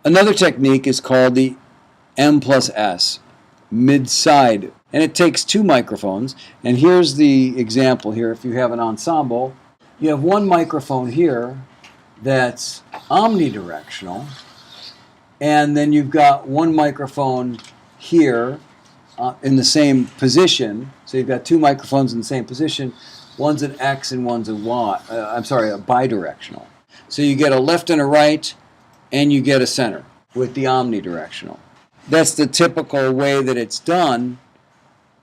Another technique is called the M plus S, mid-side, and it takes two microphones. And here's the example here. If you have an ensemble, you have one microphone here that's omnidirectional, and then you've got one microphone here in the same position. So you've got two microphones in the same position. One's an X and one's a Y. A bidirectional. So you get a left and a right, and you get a center with the omnidirectional. That's the typical way that it's done.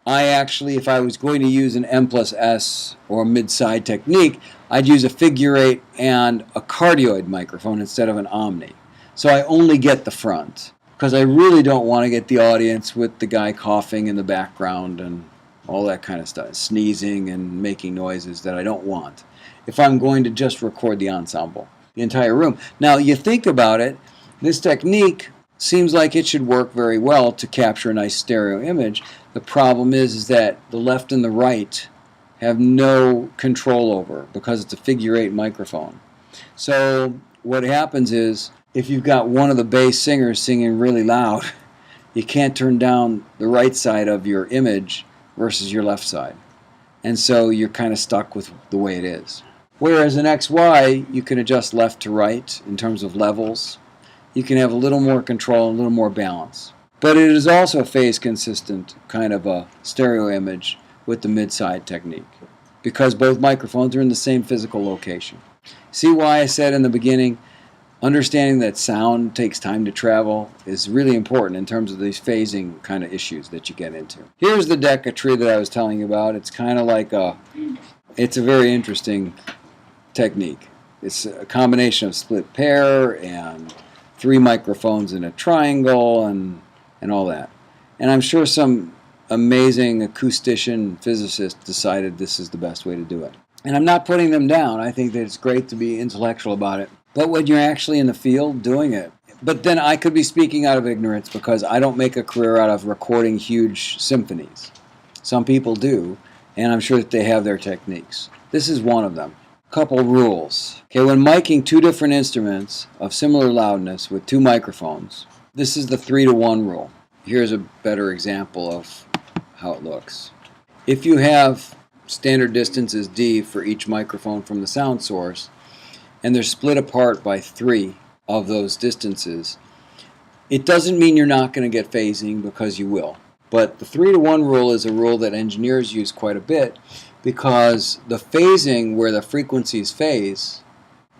I actually, if I was going to use an M plus S or a mid-side technique, I'd use a figure 8 and a cardioid microphone instead of an omni. So I only get the front, because I really don't want to get the audience with the guy coughing in the background and all that kind of stuff, sneezing and making noises that I don't want, if I'm going to just record the ensemble, the entire room. Now, you think about it, this technique seems like it should work very well to capture a nice stereo image. The problem is that the left and the right have no control over, because it's a figure 8 microphone. So what happens is, if you've got one of the bass singers singing really loud, you can't turn down the right side of your image versus your left side. And so you're kind of stuck with the way it is. Whereas in XY, you can adjust left to right in terms of levels. You can have a little more control, a little more balance. But it is also a phase consistent kind of a stereo image with the mid-side technique, because both microphones are in the same physical location. See why I said in the beginning, understanding that sound takes time to travel is really important in terms of these phasing kind of issues that you get into. Here's the Decca tree that I was telling you about. It's kind of like it's a very interesting technique. It's a combination of split pair and 3 microphones in a triangle and all that. And I'm sure some amazing acoustician physicist decided this is the best way to do it. And I'm not putting them down. I think that it's great to be intellectual about it. But when you're actually in the field doing it, but then I could be speaking out of ignorance, because I don't make a career out of recording huge symphonies. Some people do, and I'm sure that they have their techniques. This is one of them. Couple rules. Okay, when miking two different instruments of similar loudness with 2 microphones, this is the 3-to-1 rule. Here's a better example of how it looks. If you have standard distances D for each microphone from the sound source, and they're split apart by 3 of those distances, it doesn't mean you're not going to get phasing, because you will. But the 3-to-1 rule is a rule that engineers use quite a bit, because the phasing where the frequencies phase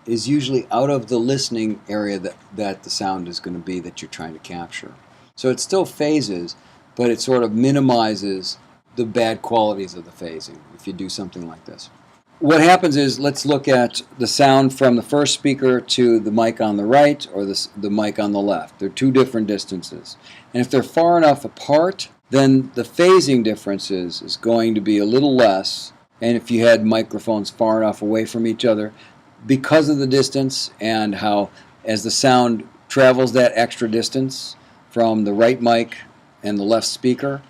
is usually out of the listening area that the sound is going to be that you're trying to capture. So it still phases, but it sort of minimizes the bad qualities of the phasing if you do something like this. What happens is, let's look at the sound from the first speaker to the mic on the right or the mic on the left. They're 2 different distances. And if they're far enough apart, then the phasing differences is going to be a little less. And if you had microphones far enough away from each other, because of the distance and how as the sound travels that extra distance from the right mic and the left speaker,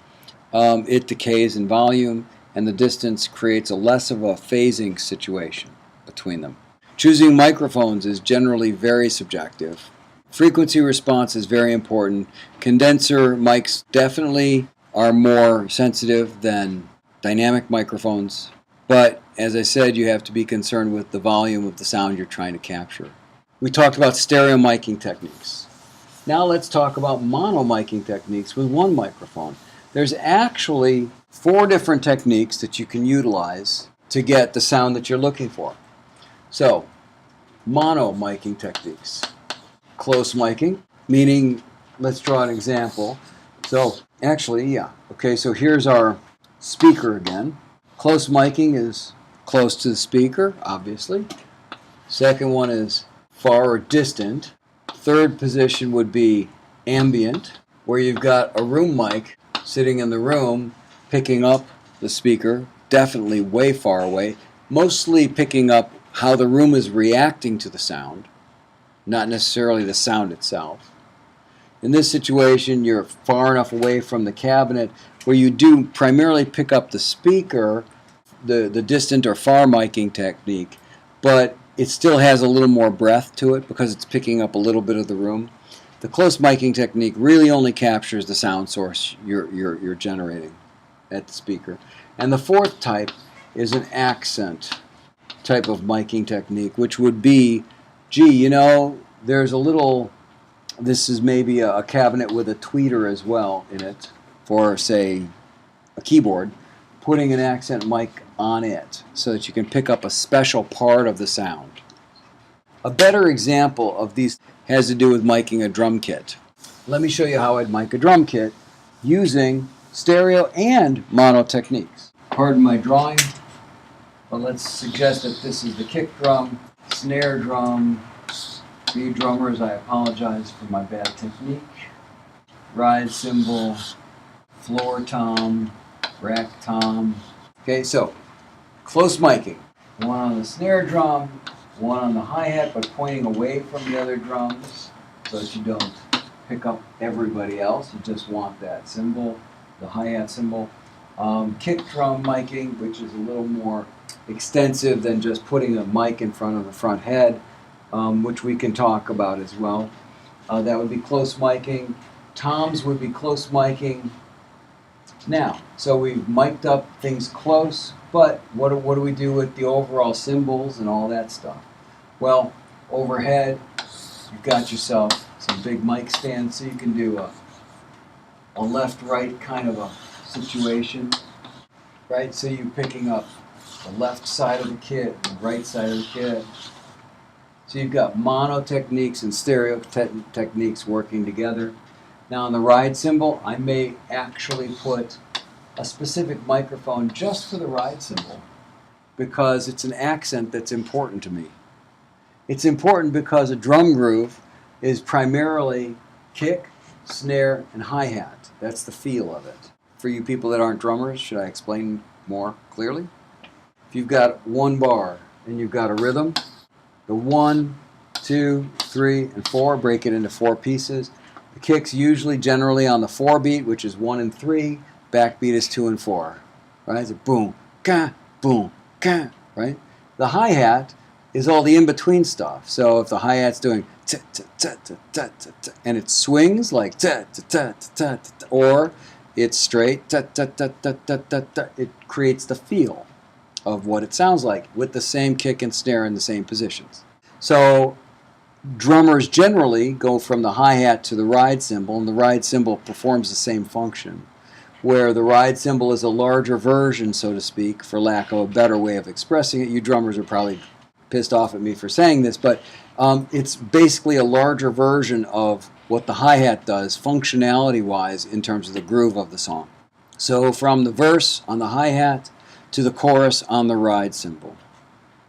it decays in volume, and the distance creates a less of a phasing situation between them. Choosing microphones is generally very subjective. Frequency response is very important. Condenser mics definitely are more sensitive than dynamic microphones, but as I said, you have to be concerned with the volume of the sound you're trying to capture. We talked about stereo miking techniques. Now let's talk about mono miking techniques with 1 microphone. There's actually 4 different techniques that you can utilize to get the sound that you're looking for. So, mono miking techniques. Close miking, meaning, let's draw an example. So, actually, yeah. Okay, so here's our speaker again. Close miking is close to the speaker, obviously. Second one is far or distant. Third position would be ambient, where you've got a room mic sitting in the room picking up the speaker, definitely way far away, mostly picking up how the room is reacting to the sound, not necessarily the sound itself. In this situation, you're far enough away from the cabinet where you do primarily pick up the speaker, the distant or far miking technique, but it still has a little more breath to it because it's picking up a little bit of the room. The close miking technique really only captures the sound source you're generating at the speaker. And the fourth type is an accent type of miking technique, which would be, gee, you know, there's a little, this is maybe a cabinet with a tweeter as well in it for, say, a keyboard, putting an accent mic on it so that you can pick up a special part of the sound. A better example of these has to do with miking a drum kit. Let me show you how I'd mic a drum kit using stereo and mono techniques. Pardon my drawing, but let's suggest that this is the kick drum, snare drum. For you drummers, I apologize for my bad technique. Ride cymbal, floor tom, rack tom. Okay, so close miking. One on the snare drum, one on the hi-hat, but pointing away from the other drums so that you don't pick up everybody else. You just want that cymbal, the hi-hat cymbal. Kick drum miking, which is a little more extensive than just putting a mic in front of the front head, which we can talk about as well. That would be close miking. Toms would be close miking. Now, so we've mic'd up things close, but what do we do with the overall cymbals and all that stuff? Well, overhead, you've got yourself some big mic stands, so you can do a left-right kind of a situation, right? So you're picking up the left side of the kit and the right side of the kit. So you've got mono techniques and stereo techniques working together. Now on the ride cymbal, I may actually put a specific microphone just for the ride cymbal because it's an accent that's important to me. It's important because a drum groove is primarily kick, snare, and hi-hat. That's the feel of it. For you people that aren't drummers, should I explain more clearly? If you've got one bar and you've got a rhythm, the 1, 2, 3, and 4, break it into 4 pieces. The kick's usually generally on the 4 beat, which is 1 and 3. Backbeat is 2 and 4. Right? It's a boom, ka, right? The hi-hat is all the in-between stuff. So if the hi-hat's doing ta ta ta ta ta ta ta, and it swings like ta ta ta ta ta, or it's straight ta ta ta ta ta ta ta, it creates the feel of what it sounds like with the same kick and snare in the same positions. So drummers generally go from the hi-hat to the ride cymbal, and the ride cymbal performs the same function, where the ride cymbal is a larger version, so to speak, for lack of a better way of expressing it. You drummers are probably pissed off at me for saying this, but it's basically a larger version of what the hi-hat does functionality-wise in terms of the groove of the song. So from the verse on the hi-hat to the chorus on the ride cymbal.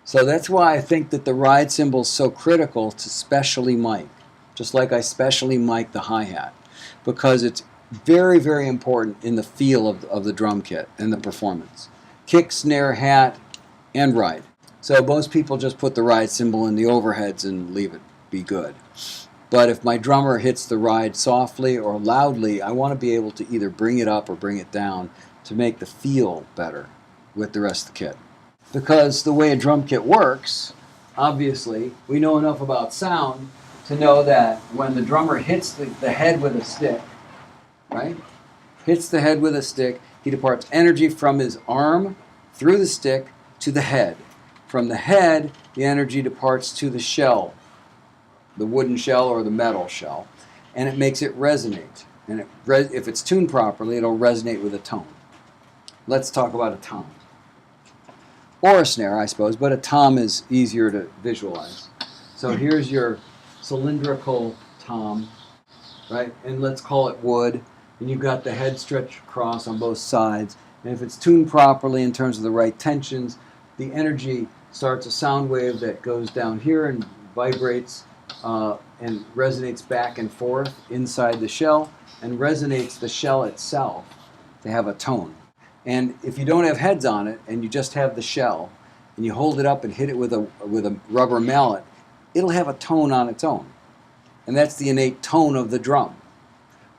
So that's why I think that the ride cymbal is so critical to specially mic, just like I specially mic the hi-hat, because it's very, very important in the feel of the drum kit and the performance. Kick, snare, hat, and ride. So most people just put the ride cymbal in the overheads and leave it be good. But if my drummer hits the ride softly or loudly, I want to be able to either bring it up or bring it down to make the feel better with the rest of the kit. Because the way a drum kit works, obviously, we know enough about sound to know that when the drummer hits the head with a stick, right? Hits the head with a stick, he departs energy from his arm through the stick to the head. From the head, the energy departs to the shell, the wooden shell or the metal shell, and it makes it resonate. And if it's tuned properly, it'll resonate with a tone. Let's talk about a tom. Or a snare, I suppose, but a tom is easier to visualize. So here's your cylindrical tom, right? And let's call it wood. And you've got the head stretched across on both sides. And if it's tuned properly in terms of the right tensions, the energy starts a sound wave that goes down here and vibrates and resonates back and forth inside the shell and resonates the shell itself to have a tone. And if you don't have heads on it and you just have the shell and you hold it up and hit it with a rubber mallet, it'll have a tone on its own. And that's the innate tone of the drum.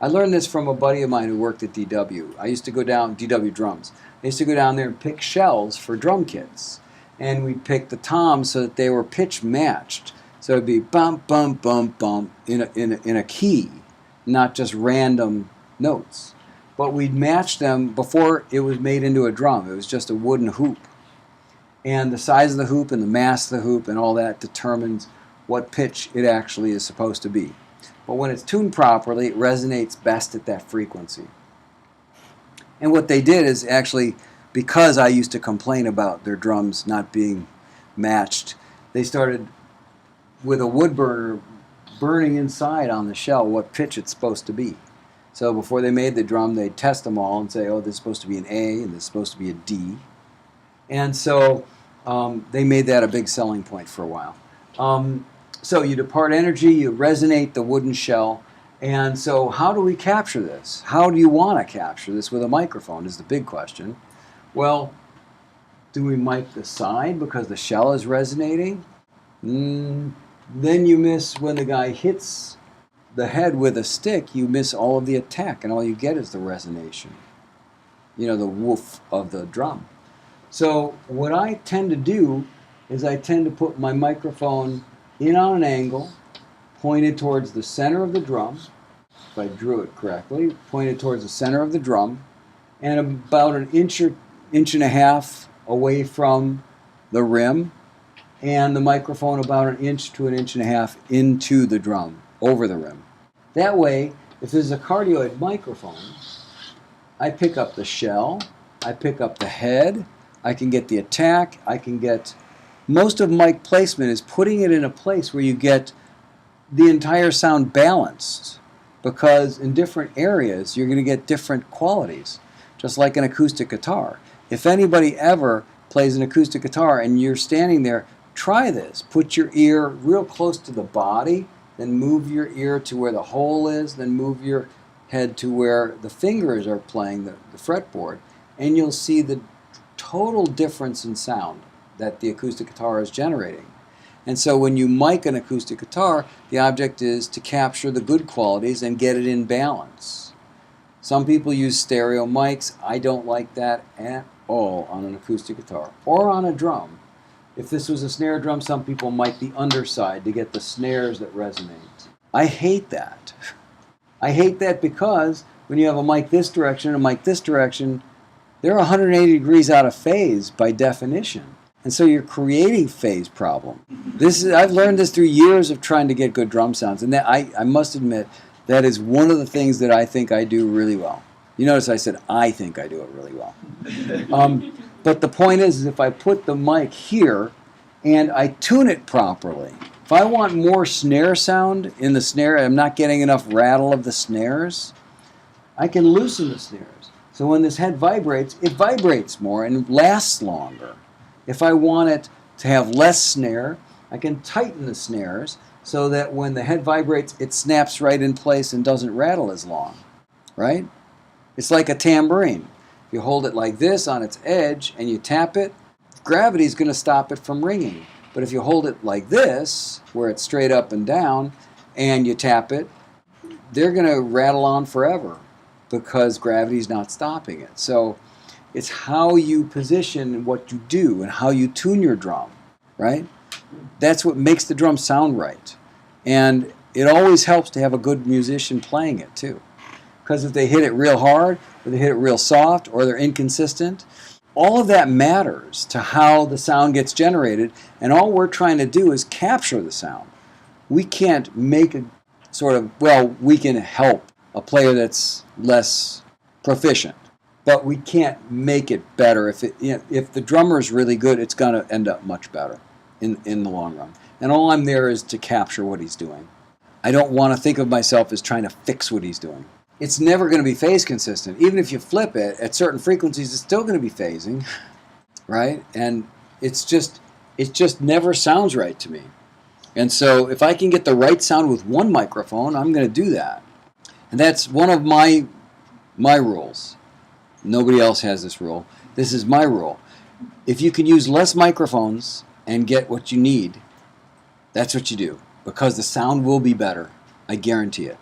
I learned this from a buddy of mine who worked at DW. I used to go down, DW Drums. I used to go down there and pick shells for drum kits. And we'd pick the toms so that they were pitch matched. So it'd be bump, bump, bump, bump in a key, not just random notes. But we'd match them before it was made into a drum. It was just a wooden hoop. And the size of the hoop and the mass of the hoop and all that determines what pitch it actually is supposed to be. But when it's tuned properly, it resonates best at that frequency. And what they did is actually, because I used to complain about their drums not being matched, they started with a wood burner burning inside on the shell what pitch it's supposed to be. So before they made the drum, they'd test them all and say, oh, this is supposed to be an A and this is supposed to be a D. And so they made that a big selling point for a while. So you depart energy, you resonate the wooden shell. And so how do we capture this? How do you want to capture this with a microphone is the big question. Well, do we mic the side because the shell is resonating? Then you miss when the guy hits the head with a stick, you miss all of the attack and all you get is the resonation. You know, the woof of the drum. So what I tend to do is I tend to put my microphone in on an angle, pointed towards the center of the drum, if I drew it correctly, pointed towards the center of the drum, and about an inch and a half away from the rim, and the microphone about an inch to an inch and a half into the drum, over the rim. That way, if there's a cardioid microphone, I pick up the shell, I pick up the head, I can get the attack, I can get... Most of mic placement is putting it in a place where you get the entire sound balanced, because in different areas you're going to get different qualities, just like an acoustic guitar. If anybody ever plays an acoustic guitar and you're standing there, try this. Put your ear real close to the body, then move your ear to where the hole is, then move your head to where the fingers are playing the fretboard, and you'll see the total difference in sound that the acoustic guitar is generating. And so when you mic an acoustic guitar, the object is to capture the good qualities and get it in balance. Some people use stereo mics. I don't like that at all on an acoustic guitar or on a drum. If this was a snare drum, some people mic the underside to get the snares that resonate. I hate that. I hate that because when you have a mic this direction and a mic this direction, they're 180 degrees out of phase by definition. And so you're creating phase problem. I've learned this through years of trying to get good drum sounds. And that I must admit, that is one of the things that I think I do really well. You notice I said I think I do it really well. But the point is if I put the mic here and I tune it properly, if I want more snare sound in the snare, I'm not getting enough rattle of the snares, I can loosen the snares. So when this head vibrates, it vibrates more and lasts longer. If I want it to have less snare, I can tighten the snares so that when the head vibrates, it snaps right in place and doesn't rattle as long, right? It's like a tambourine. If you hold it like this on its edge and you tap it, gravity is going to stop it from ringing. But if you hold it like this, where it's straight up and down, and you tap it, they're going to rattle on forever because gravity's not stopping it. So it's how you position what you do and how you tune your drum, right? That's what makes the drum sound right. And it always helps to have a good musician playing it too. Because if they hit it real hard, or they hit it real soft, or they're inconsistent, all of that matters to how the sound gets generated, and all we're trying to do is capture the sound. We can't make a sort of, well, we can help a player that's less proficient, but we can't make it better. If the drummer is really good, it's going to end up much better in the long run. And all I'm there is to capture what he's doing. I don't want to think of myself as trying to fix what he's doing. It's never going to be phase consistent. Even if you flip it at certain frequencies, it's still going to be phasing, right? And it just never sounds right to me. And so if I can get the right sound with one microphone, I'm going to do that. And that's one of my rules. Nobody else has this rule. This is my rule. If you can use less microphones and get what you need, that's what you do, because the sound will be better. I guarantee it.